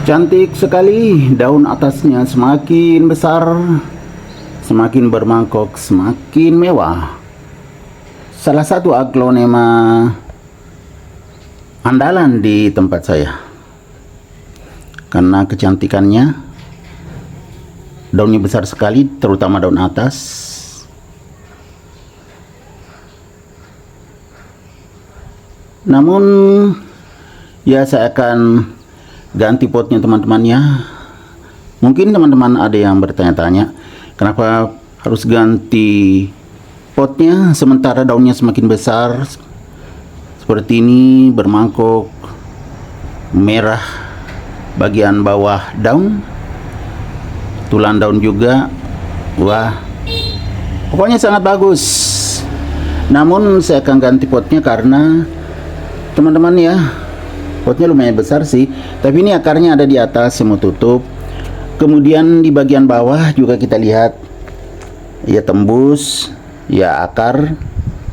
Cantik sekali, daun atasnya semakin besar, semakin bermangkok, semakin mewah. Salah satu aglonema andalan di tempat saya. Karena kecantikannya, daunnya besar sekali, terutama daun atas. Namun, ya saya akan ganti potnya teman-teman ya. Mungkin teman-teman ada yang bertanya-tanya, kenapa harus ganti potnya sementara daunnya semakin besar seperti ini, bermangkok, merah bagian bawah daun, tulang daun juga. Wah, pokoknya sangat bagus. Namun saya akan ganti potnya karena teman-teman ya, potnya lumayan besar sih, tapi ini akarnya ada di atas, saya mau tutup. Kemudian di bagian bawah juga kita lihat, ya tembus, ya akar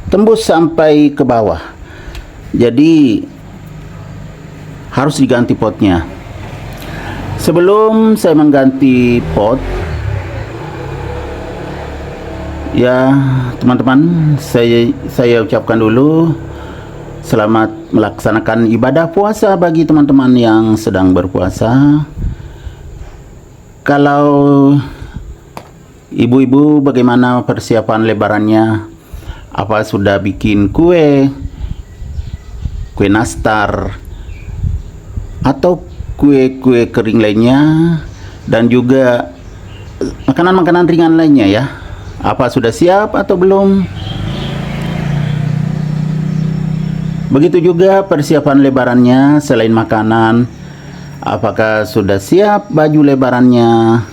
tembus sampai ke bawah. Jadi harus diganti potnya. Sebelum saya mengganti pot, ya teman-teman, saya ucapkan dulu selamat melaksanakan ibadah puasa bagi teman-teman yang sedang berpuasa. Kalau ibu-ibu, bagaimana persiapan lebarannya? Apa sudah bikin kue nastar atau kue-kue kering lainnya, dan juga makanan-makanan ringan lainnya ya? Apa sudah siap atau belum? Begitu juga persiapan lebarannya, selain makanan, apakah sudah siap baju lebarannya?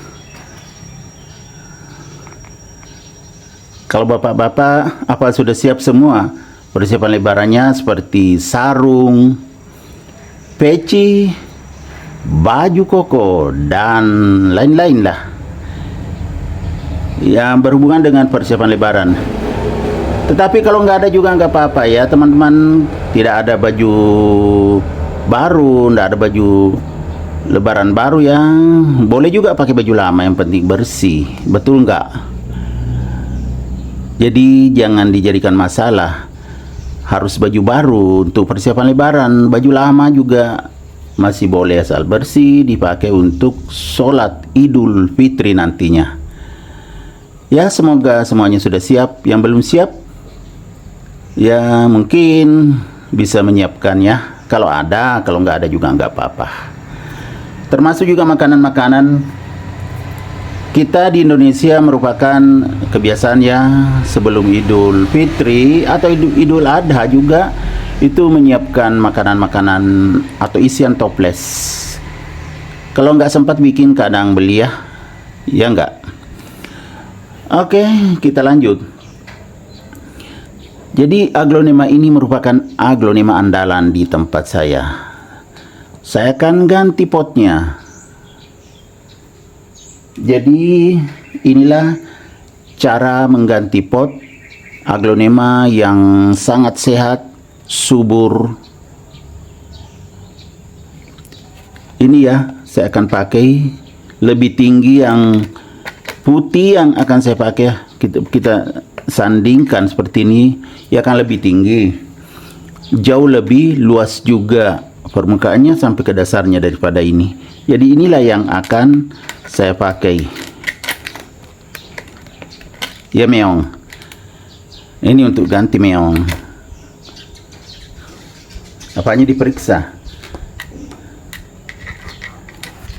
Kalau bapak-bapak, apa sudah siap semua persiapan lebarannya seperti sarung, peci, baju koko, dan lain-lain lah yang berhubungan dengan persiapan lebaran. Tetapi kalau nggak ada juga nggak apa-apa ya teman-teman. Tidak ada baju baru, nggak ada baju lebaran baru, yang boleh juga pakai baju lama, yang penting bersih, betul nggak? Jadi jangan dijadikan masalah harus baju baru untuk persiapan lebaran. Baju lama juga masih boleh asal bersih, dipakai untuk sholat Idul Fitri nantinya. Ya, semoga semuanya sudah siap. Yang belum siap, ya mungkin bisa menyiapkan ya. Kalau ada, kalau nggak ada juga nggak apa-apa. Termasuk juga makanan-makanan kita di Indonesia merupakan kebiasaan ya, sebelum Idul Fitri atau Idul Adha juga itu menyiapkan makanan-makanan atau isian toples. Kalau nggak sempat bikin, kadang beli ya nggak. Oke, kita lanjut. Jadi aglonema ini merupakan aglonema andalan di tempat saya. Saya akan ganti potnya. Jadi inilah cara mengganti pot aglonema yang sangat sehat, subur. Ini ya, saya akan pakai lebih tinggi, yang putih yang akan saya pakai. Kita sandingkan seperti ini, ya akan lebih tinggi, jauh lebih luas juga permukaannya sampai ke dasarnya daripada ini. Jadi inilah yang akan saya pakai ya, meong. Ini untuk ganti meong. Apanya diperiksa,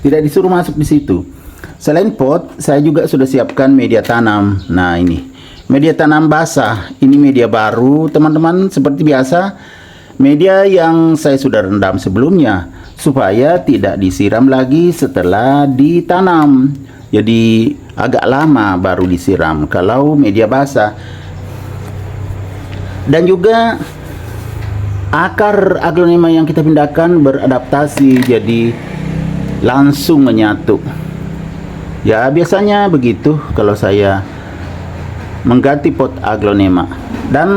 tidak disuruh masuk di situ. Selain pot, saya juga sudah siapkan media tanam. Nah, ini media tanam basah. Ini media baru teman-teman. Seperti biasa, media yang saya sudah rendam sebelumnya supaya tidak disiram lagi setelah ditanam. Jadi agak lama baru disiram kalau media basah. Dan juga akar aglonema yang kita pindahkan beradaptasi, jadi langsung menyatu. Ya, biasanya begitu kalau saya mengganti pot aglonema, dan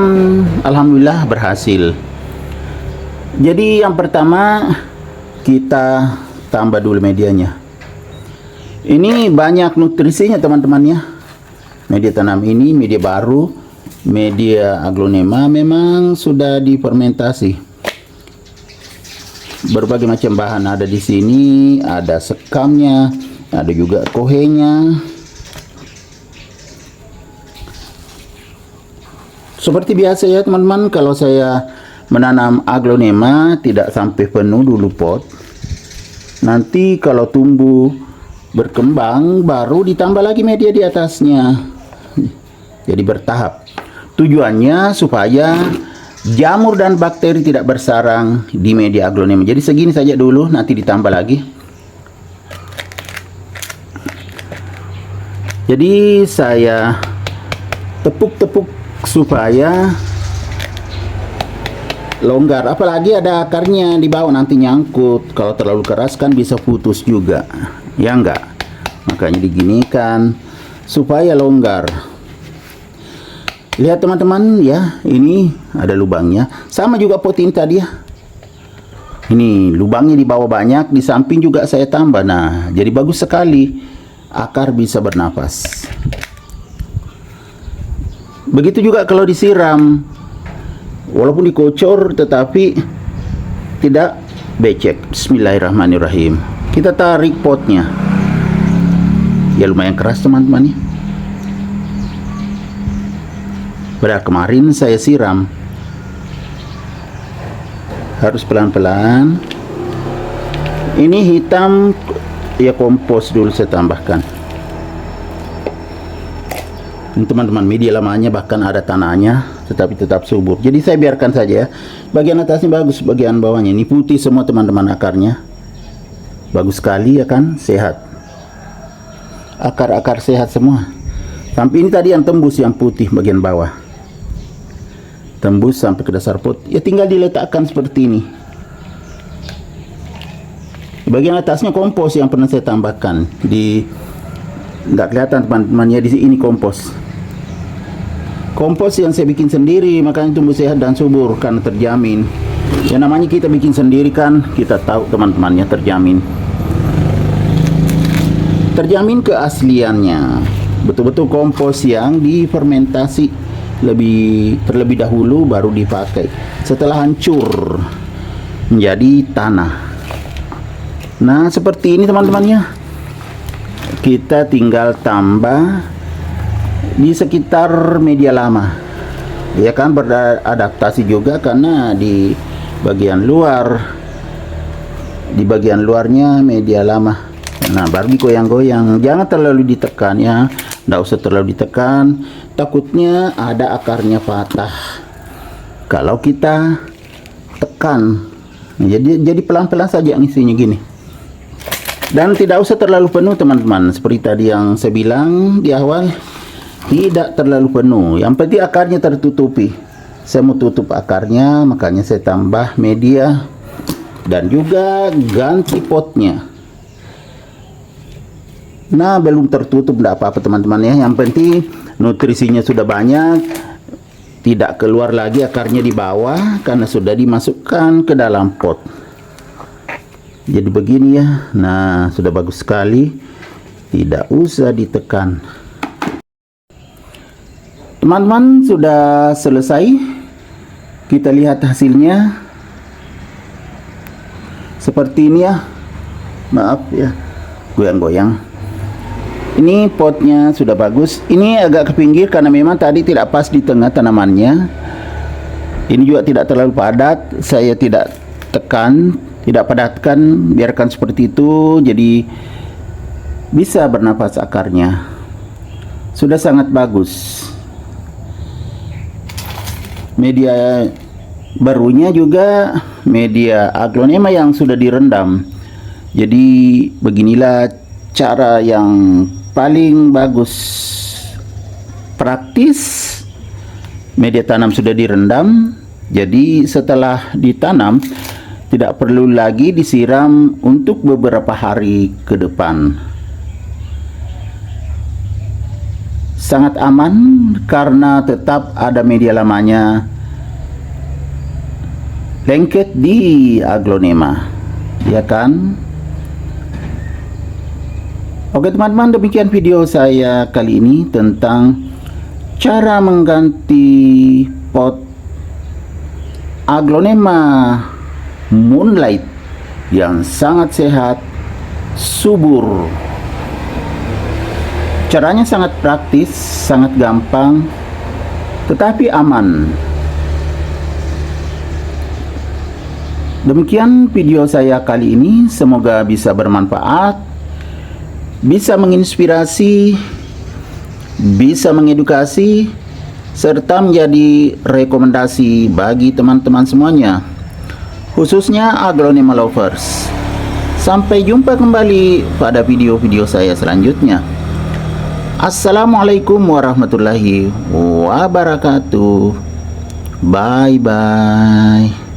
alhamdulillah berhasil. Jadi yang pertama, kita tambah dulu medianya. Ini banyak nutrisinya teman-teman ya. Media tanam ini media baru, media aglonema, memang sudah difermentasi. Berbagai macam bahan ada di sini, ada sekamnya, ada juga kohenya. Seperti biasa ya teman-teman, kalau saya menanam aglonema tidak sampai penuh dulu pot. Nanti kalau tumbuh berkembang baru ditambah lagi media di atasnya. Jadi bertahap. Tujuannya supaya jamur dan bakteri tidak bersarang di media aglonema. Jadi segini saja dulu, nanti ditambah lagi. Jadi saya tepuk-tepuk supaya longgar, apalagi ada akarnya di bawah, nanti nyangkut. Kalau terlalu keras kan bisa putus juga, ya enggak? Makanya diginikan supaya longgar. Lihat teman-teman ya, ini ada lubangnya. Sama juga pot ini tadi ya. Ini lubangnya di bawah banyak, di samping juga saya tambah. Nah, jadi bagus sekali, akar bisa bernapas. Begitu juga kalau disiram, walaupun dikocor tetapi tidak becek. Bismillahirrahmanirrahim. Kita tarik potnya. Ya lumayan keras teman-teman ya. Pada kemarin saya siram. Harus pelan-pelan. Ini hitam ya, kompos dulu saya tambahkan. Ini teman-teman, media lamanya bahkan ada tanahnya, tetapi tetap subur. Jadi saya biarkan saja ya. Bagian atasnya bagus, bagian bawahnya ini putih semua teman-teman akarnya. Bagus sekali ya kan, sehat. Akar-akar sehat semua. Sampai ini tadi yang tembus, yang putih bagian bawah. Tembus sampai ke dasar pot. Ya tinggal diletakkan seperti ini. Bagian atasnya kompos yang pernah saya tambahkan. Nggak kelihatan teman-teman ya, di sini kompos. Kompos yang saya bikin sendiri, makanya tumbuh sehat dan subur karena terjamin. Ya namanya kita bikin sendiri kan, kita tahu teman-temannya terjamin. Terjamin keasliannya. Betul-betul kompos yang difermentasi terlebih dahulu baru dipakai. Setelah hancur menjadi tanah. Nah, seperti ini teman-temannya. Kita tinggal tambah di sekitar media lama, ya kan, beradaptasi juga karena di bagian luarnya media lama. Nah, baru digoyang-goyang, jangan terlalu ditekan ya, nggak usah terlalu ditekan, takutnya ada akarnya patah kalau kita tekan. Jadi pelan-pelan saja ngisinya gini. Dan tidak usah terlalu penuh teman-teman. Seperti tadi yang saya bilang di awal, tidak terlalu penuh. Yang penting akarnya tertutupi. Saya mau tutup akarnya, makanya saya tambah media. Dan juga ganti potnya. Nah, belum tertutup, tidak apa-apa teman-teman ya. Yang penting nutrisinya sudah banyak. Tidak keluar lagi akarnya di bawah, karena sudah dimasukkan ke dalam pot. Jadi begini ya. Nah, sudah bagus sekali, tidak usah ditekan. Teman-teman, sudah selesai. Kita lihat hasilnya seperti ini ya. Maaf ya, goyang-goyang. Ini potnya sudah bagus. Ini agak ke pinggir karena memang tadi tidak pas di tengah tanamannya. Ini juga tidak terlalu padat. Saya tidak tekan, tidak padatkan, biarkan seperti itu, jadi bisa bernapas akarnya. Sudah sangat bagus. Media barunya juga media aglonema yang sudah direndam. Jadi beginilah cara yang paling bagus, praktis. Media tanam sudah direndam, jadi setelah ditanam tidak perlu lagi disiram untuk beberapa hari ke depan. Sangat aman karena tetap ada media lamanya lengket di aglonema, ya kan? Oke teman-teman, demikian video saya kali ini tentang cara mengganti pot Aglonema Moonlight yang sangat sehat, subur. Caranya sangat praktis, sangat gampang, tetapi aman. Demikian video saya kali ini, semoga bisa bermanfaat, bisa menginspirasi, bisa mengedukasi, serta menjadi rekomendasi bagi teman-teman semuanya, khususnya Aglonema lovers. Sampai jumpa kembali pada video-video saya selanjutnya. Assalamualaikum warahmatullahi wabarakatuh. Bye-bye.